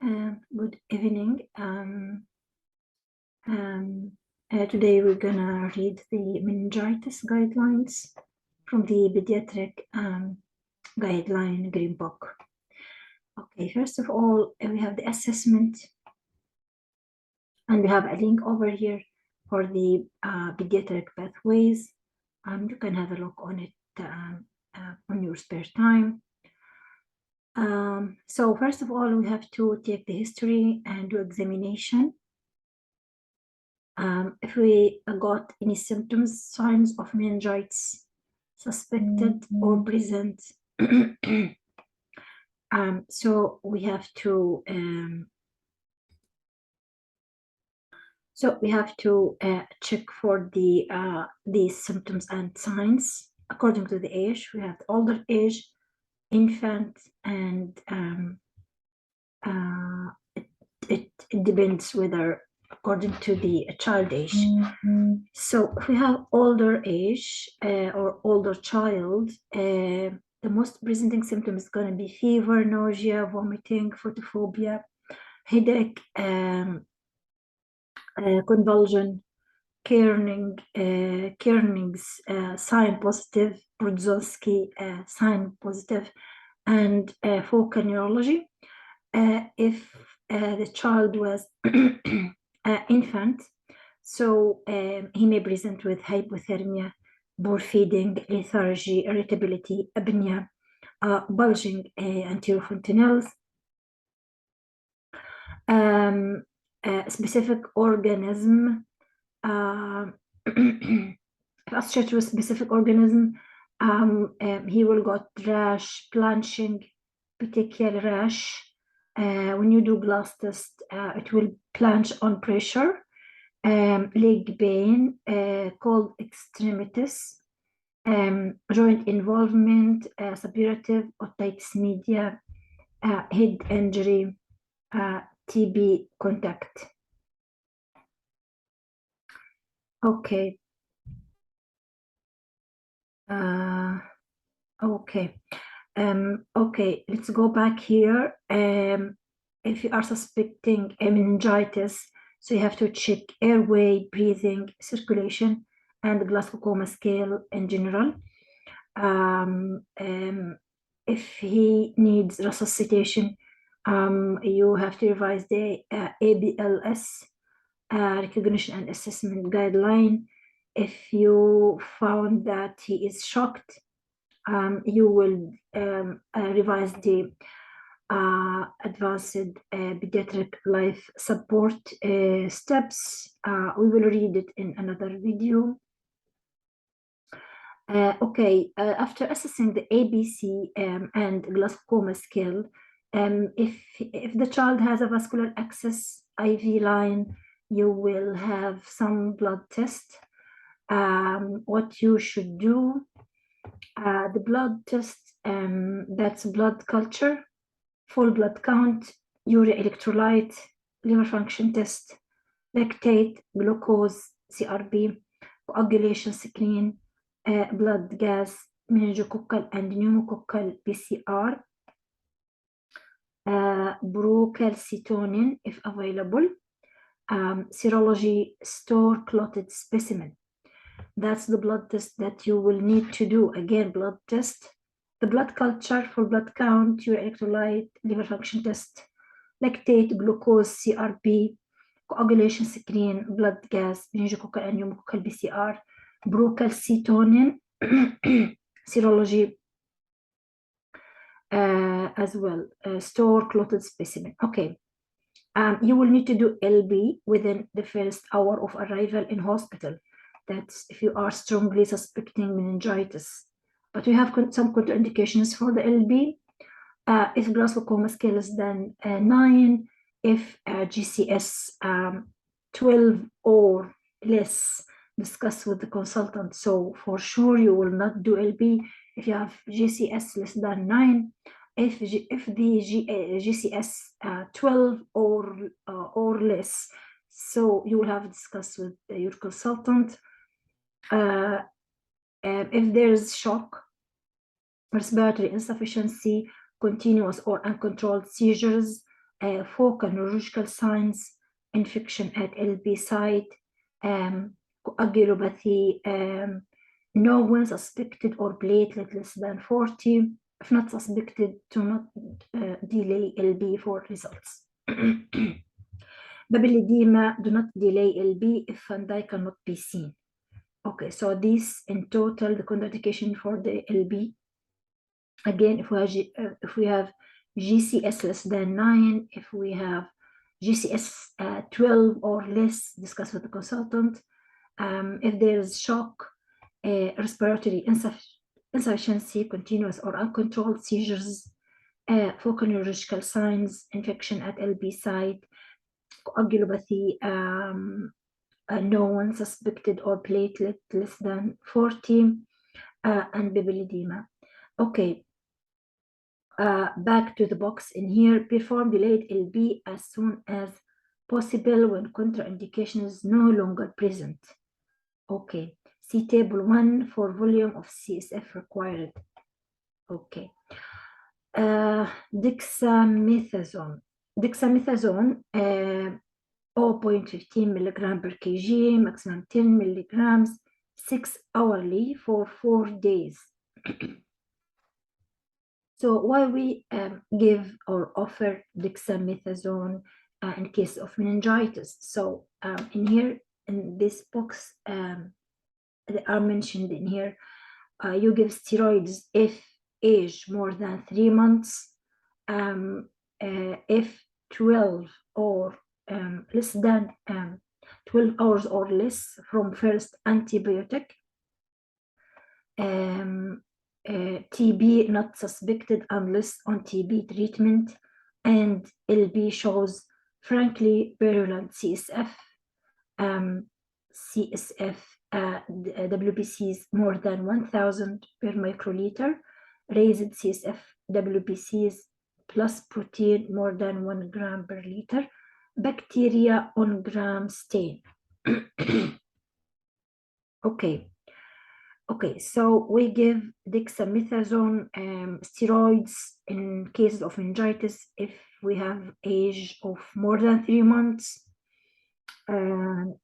Good evening. Today we're gonna read the meningitis guidelines from the pediatric guideline green book. Okay, first of all, we have the assessment, and we have a link over here for the pediatric pathways. You can have a look on it on your spare time. So first of all, we have to take the history and do examination. If we got any symptoms, signs of meningitis suspected or present, so we have to check for these symptoms and signs according to the age. We have the older age, infant, and it depends whether according to the child age. So if we have older age or older child, the most presenting symptom is going to be fever, nausea, vomiting, photophobia, headache, convulsion, Kearney's sign positive, Brodzonsky sign positive, and focal neurology. If the child was infant, so he may present with hypothermia, poor feeding, lethargy, irritability, apnea, bulging anterior fontanelles, specific organism, associated with specific organism, he will got rash, blanching, petechial rash. When you do glass test, it will blanch on pressure, leg pain, cold extremities, joint involvement, suppurative otitis media, head injury, TB contact. Okay. Okay, let's go back here. If you are suspecting a meningitis, so you have to check airway, breathing, circulation, and the Glasgow Coma scale in general. If he needs resuscitation, you have to revise the ABLS, recognition and assessment guideline. If you found that he is shocked, you will revise the advanced pediatric life support steps. We will read it in another video. Okay, after assessing the ABC and Glasgow Coma scale, if the child has a vascular access IV line, you will have some blood test. What you should do, the blood test, that's blood culture, full blood count, urea electrolyte, liver function test, lactate, glucose, CRP, coagulation screen, blood gas, meningococcal and pneumococcal PCR, procalcitonin if available, serology, store clotted specimen. That's the blood test that you will need to do. Again, blood test, the blood culture, full blood count, urea electrolyte, liver function test, lactate, glucose, CRP, coagulation screen, blood gas, meningococcal and pneumococcal PCR, procalcitonin, serology as well, store clotted specimen. Okay. You will need to do LB within the first hour of arrival in hospital. That's if you are strongly suspecting meningitis. But we have some contraindications for the LB. If Glasgow Coma scale is than 9, if GCS 12 or less, discuss with the consultant. So for sure you will not do LB if you have GCS less than 9. If the GCS 12 or less, so you will have to discuss with your consultant. If there is shock, respiratory insufficiency, continuous or uncontrolled seizures, focal neurological signs, infection at LB site, coagulopathy, no one suspected or platelet less than 40. If not suspected, do not delay LB for results. Papilledema, do not delay LB if Van cannot be seen. Okay, so this in total, the contraindication for the LB. Again, if we have GCS less than 9, if we have GCS 12 or less, discuss with the consultant. If there is shock, respiratory insufficiency, continuous or uncontrolled seizures, focal neurological signs, infection at LB site, coagulopathy, no one suspected or platelet less than 40, and papilledema. Okay, back to the box in here. Perform delayed LB as soon as possible when contraindication is no longer present. Okay, see table 1 for volume of CSF required. Okay, dexamethasone. Dexamethasone, 0.15 milligram per kg, maximum 10 milligrams, 6 hourly for 4 days. So why we give or offer dexamethasone in case of meningitis? So in here, in this box, they are mentioned in here, you give steroids if age more than 3 months, if 12 or less than 12 hours or less from first antibiotic, TB not suspected unless on TB treatment, and LB shows frankly virulent CSF, WBCs more than 1000 per microliter, raised CSF WBCs plus protein more than 1 gram per liter, bacteria on gram stain. Okay, so we give dexamethasone steroids in cases of meningitis if we have age of more than 3 months, 12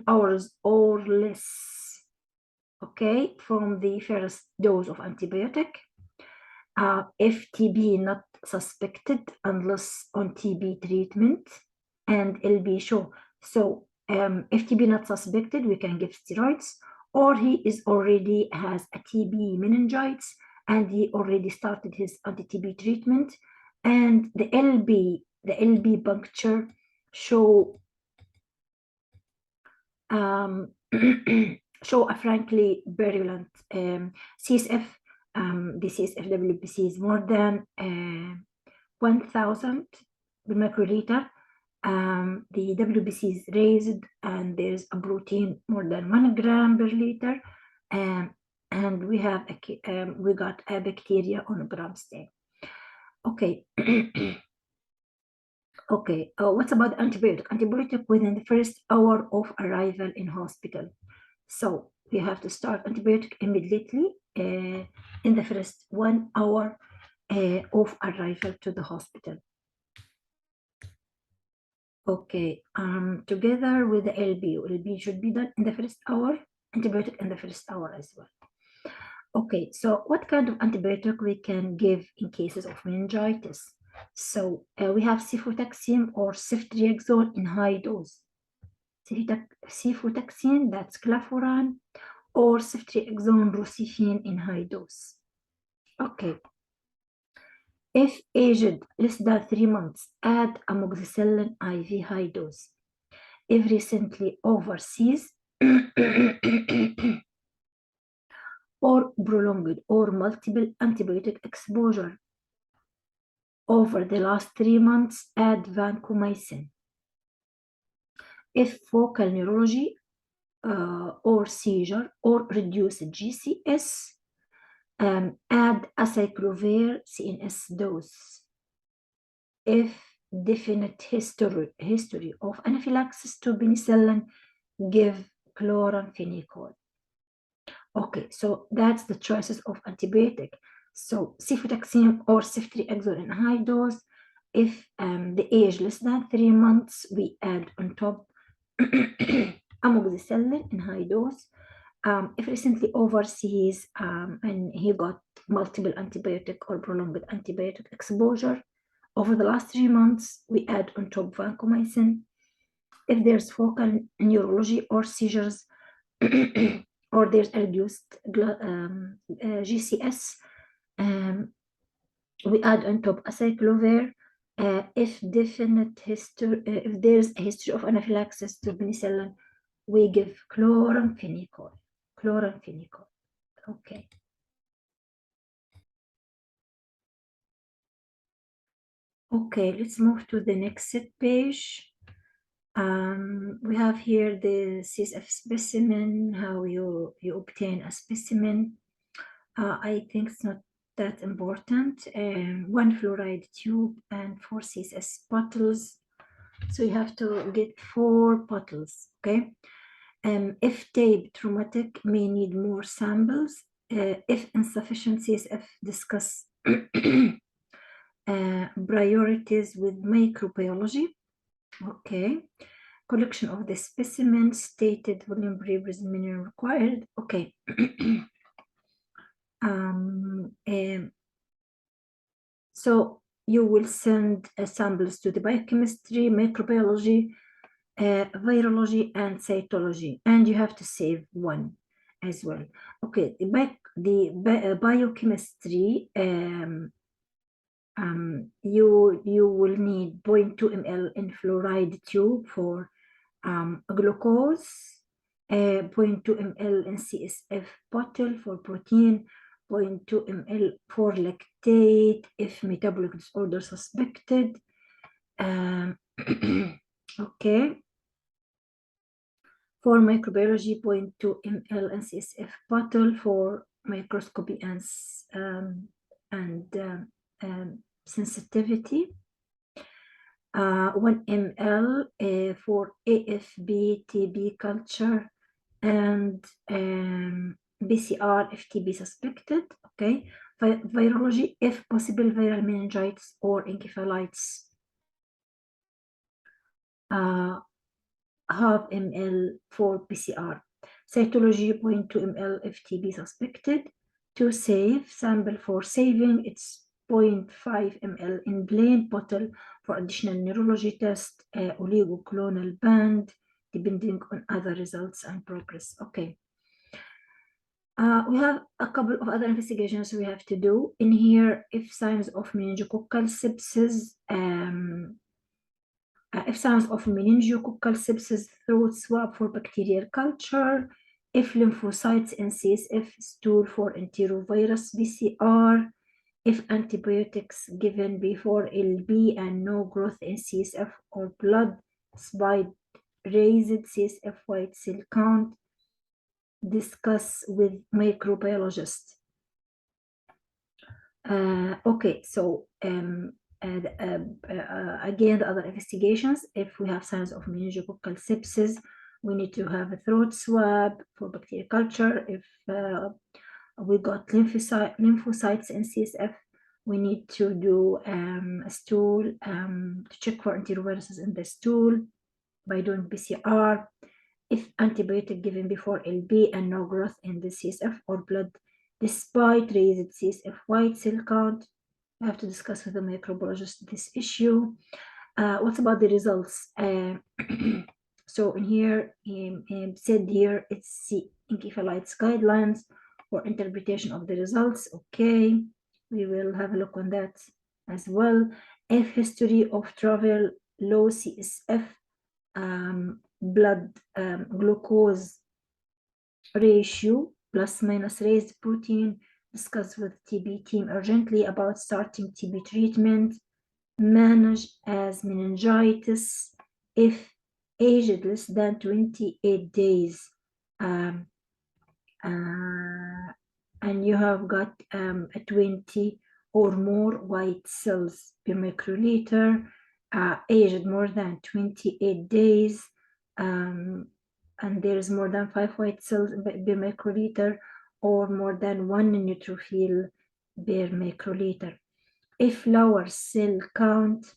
hours or less, okay, from the first dose of antibiotic. If TB not suspected unless on TB treatment, and LB show. So if TB not suspected, we can give steroids, or he is already has a TB meningitis and he already started his anti-TB treatment, and the LB puncture show show a frankly virulent CSF. The CSF WBC is more than 1000 per microliter. The WBC is raised and there's a protein more than 1 gram per liter, and we have we got a bacteria on a gram stain. Okay. Okay, what's about antibiotic? Antibiotic within the first hour of arrival in hospital. So we have to start antibiotic immediately in the first 1 hour of arrival to the hospital. Okay, together with the LB should be done in the first hour, antibiotic in the first hour as well. Okay, so what kind of antibiotic we can give in cases of meningitis? So we have cefotaxime or ceftriaxone in high dose. Cefotaxime, that's clavuran, or ceftriaxone rucifin in high dose. Okay. If aged less than 3 months, add amoxicillin IV high dose. If recently overseas or prolonged or multiple antibiotic exposure over the last 3 months, add vancomycin. If focal neurology or seizure or reduced GCS, add acyclovir CNS dose. If definite history of anaphylaxis to penicillin, give chloramphenicol. Okay, so that's the choices of antibiotic. So cefotaxime or ceftriaxone in high dose. If the age less than 3 months, we add on top amoxicillin in high dose. If recently overseas and he got multiple antibiotic or prolonged antibiotic exposure over the last 3 months, we add on top vancomycin. If there's focal neurology or seizures, or there's a reduced GCS, we add on top acyclovir. If there's a history of anaphylaxis to penicillin, we give chloramphenicol. Okay. Okay, let's move to the next page. We have here the Csf specimen, how you obtain a specimen. I think it's not that important. 1 fluoride tube and 4 Csf bottles. So you have to get 4 bottles, okay? If tape traumatic, may need more samples. If insufficient CSF, discuss priorities with microbiology. Okay. Collection of the specimen, stated volume minimum required. Okay. So you will send samples to the biochemistry, microbiology, virology, and cytology, and you have to save one as well. Okay, the biochemistry, you will need 0.2 ml in fluoride tube for glucose, 0.2 ml in CSF bottle for protein, 0.2 ml for lactate if metabolic disorder suspected. Okay. For microbiology, 0.2 ml in CSF bottle for microscopy and sensitivity. 1 ml for AFB TB culture and PCR if TB suspected. Okay, virology if possible viral meningitis or encephalitis. Half ml for PCR. Cytology 0.2 ml if TB suspected. To save sample for saving, it's 0.5 ml in plain bottle for additional neurology test, oligoclonal band, depending on other results and progress. Okay. We have a couple of other investigations we have to do. In here, if signs of meningococcal sepsis, throat swab for bacterial culture, if lymphocytes in CSF stool for enterovirus PCR, if antibiotics given before LB and no growth in CSF or blood, despite raised CSF white cell count, discuss with microbiologist. Okay, so again, the other investigations, if we have signs of meningococcal sepsis, we need to have a throat swab for bacterial culture. If we got lymphocytes in CSF, we need to do a stool to check for enteroviruses in the stool by doing PCR. If antibiotic given before LB and no growth in the CSF or blood, despite raised CSF white cell count, we have to discuss with the microbiologist this issue. What about the results? So in here, said here, it's the encephalitis guidelines for interpretation of the results. Okay, we will have a look on that as well. If history of travel, low CSF, blood glucose ratio, plus minus raised protein, discuss with TB team urgently about starting TB treatment, manage as meningitis if aged less than 28 days, and you have got 20 or more white cells per microliter, aged more than 28 days, and there is more than 5 white cells per microliter, or more than 1 neutrophil per microliter. If lower cell count,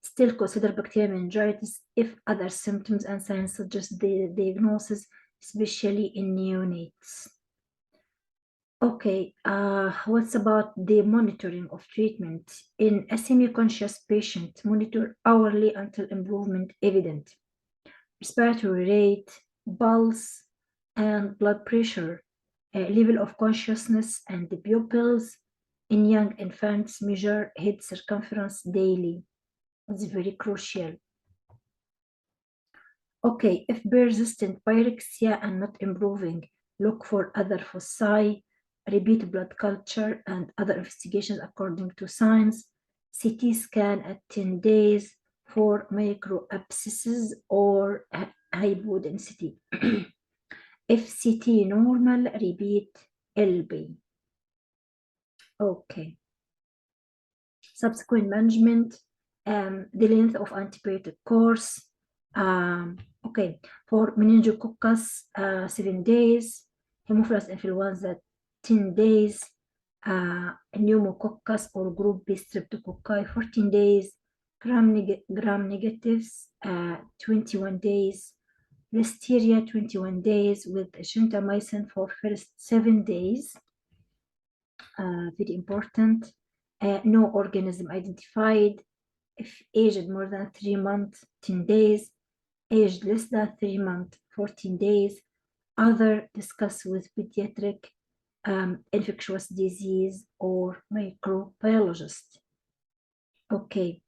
still consider bacterial meningitis if other symptoms and signs suggest the diagnosis, especially in neonates. Okay, what's about the monitoring of treatment? In a semi-conscious patient, monitor hourly until improvement evident. Respiratory rate, pulse, and blood pressure, level of consciousness, and the pupils. In young infants, measure head circumference daily. It's very crucial. Okay, if persistent pyrexia and not improving, look for other foci, repeat blood culture and other investigations according to signs. CT scan at 10 days for microabscesses or hypodensity. If CT normal, repeat LB. Okay. Subsequent management, the length of antibiotic course. Okay, for meningococcus, 7 days, Haemophilus influenza, 10 days, pneumococcus or group-based streptococci, 14 days, gram negatives, 21 days, listeria, 21 days, with gentamicin for first 7 days. Very important. No organism identified. If aged more than 3 months, 10 days. Aged less than 3 months, 14 days. Other, discuss with pediatric infectious disease or microbiologist. Okay.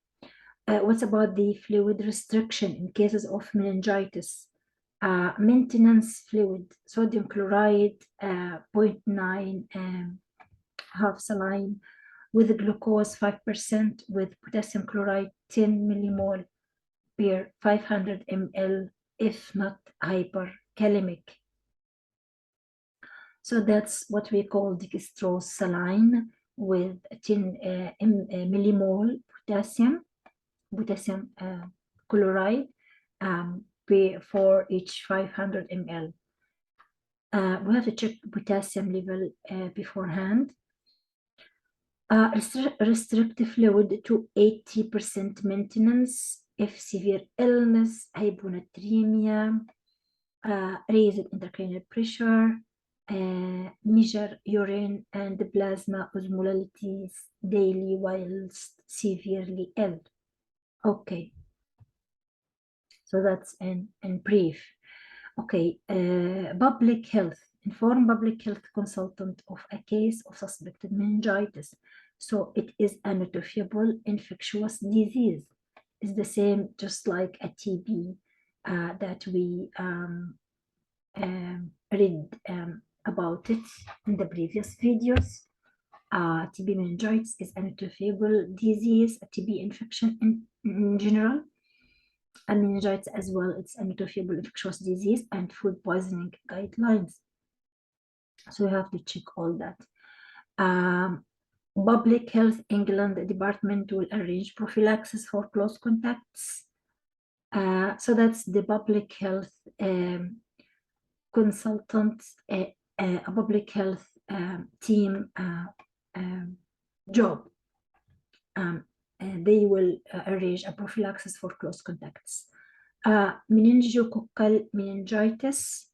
What about the fluid restriction in cases of meningitis? Maintenance fluid, sodium chloride, 0.9 half saline, with glucose 5%, with potassium chloride 10 millimole per 500 ml, if not hyperkalemic. So that's what we call dextrose saline with 10 millimole potassium chloride for each 500 ml. We have to check potassium level beforehand. Restrict fluid to 80% maintenance if severe illness, hyponatremia, raised intracranial pressure, measure urine and plasma osmolalities daily whilst severely ill. Okay, so that's in brief. Okay, public health. Inform public health consultant of a case of suspected meningitis. So it is a notifiable infectious disease. It's the same, just like a TB that we read about it in the previous videos. TB meningitis is a notifiable disease, a TB infection in general. And meningitis as well, it's a notifiable infectious disease and food poisoning guidelines. So you have to check all that. Public Health England Department will arrange prophylaxis for close contacts. So that's the public health consultant, a public health team job. They will arrange a prophylaxis for close contacts. Meningococcal meningitis,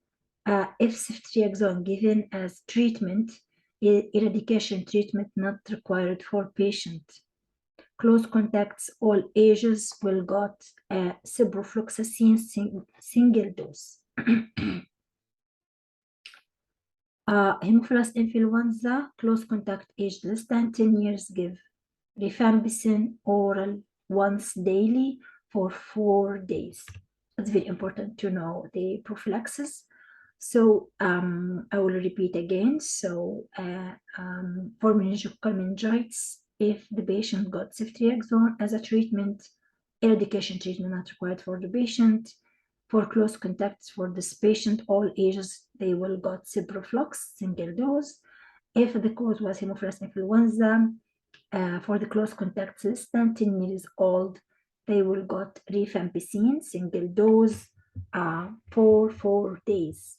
if ceftriaxone given as treatment, eradication treatment not required for patient. Close contacts, all ages, will got ciprofloxacin single dose. Haemophilus influenza, close contact aged less than 10 years, give rifampicin oral once daily for 4 days. It's very important to know the prophylaxis. So I will repeat again. So for meningococcal meningitis, if the patient got ceftriaxone as a treatment, eradication treatment not required for the patient. For close contacts for this patient, all ages, they will got ciproflox, single dose. If the cause was Haemophilus influenza, for the close contacts less than 10 years old, they will got rifampicin, single dose, for 4 days.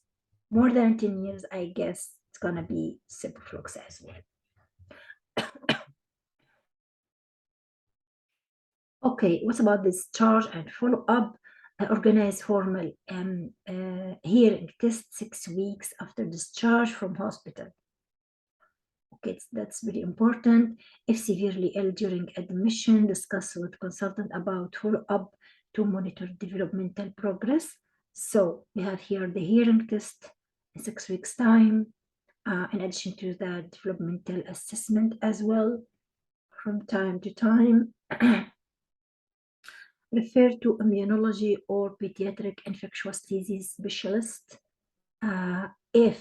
More than 10 years, I guess it's going to be ciproflox as well. Okay, what about discharge and follow-up? Organize formal hearing test 6 weeks after discharge from hospital. Okay, that's very important. If severely ill during admission, discuss with consultant about follow-up to monitor developmental progress. So we have here the hearing test in 6 weeks' time, in addition to the developmental assessment as well from time to time. Refer to immunology or pediatric infectious disease specialist if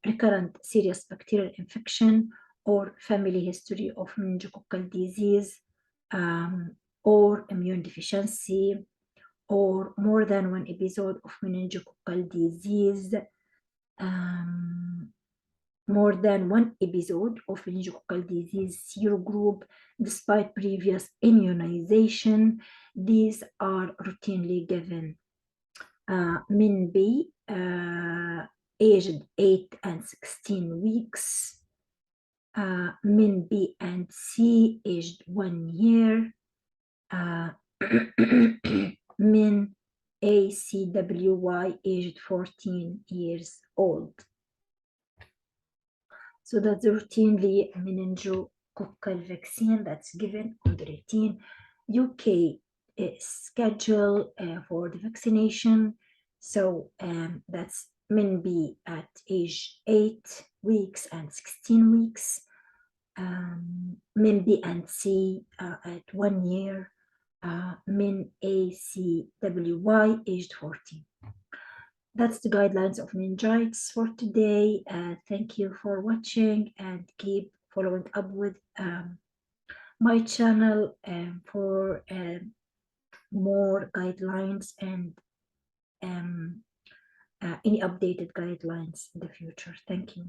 recurrent serious bacterial infection or family history of meningococcal disease or immune deficiency or more than one episode of meningococcal disease, more than one episode of meningococcal disease serogroup despite previous immunization. These are routinely given. Min B, aged 8 and 16 weeks. Min B and C, aged 1 year. Min ACWY, aged 14 years old. So that's the routinely meningococcal vaccine that's given on the routine UK schedule for the vaccination. So that's Min B at age 8 weeks and 16 weeks. Min B and C at 1 year. Min ACWY aged 14. That's the guidelines of meningitis for today. Thank you for watching and keep following up with my channel for more guidelines and any updated guidelines in the future. Thank you.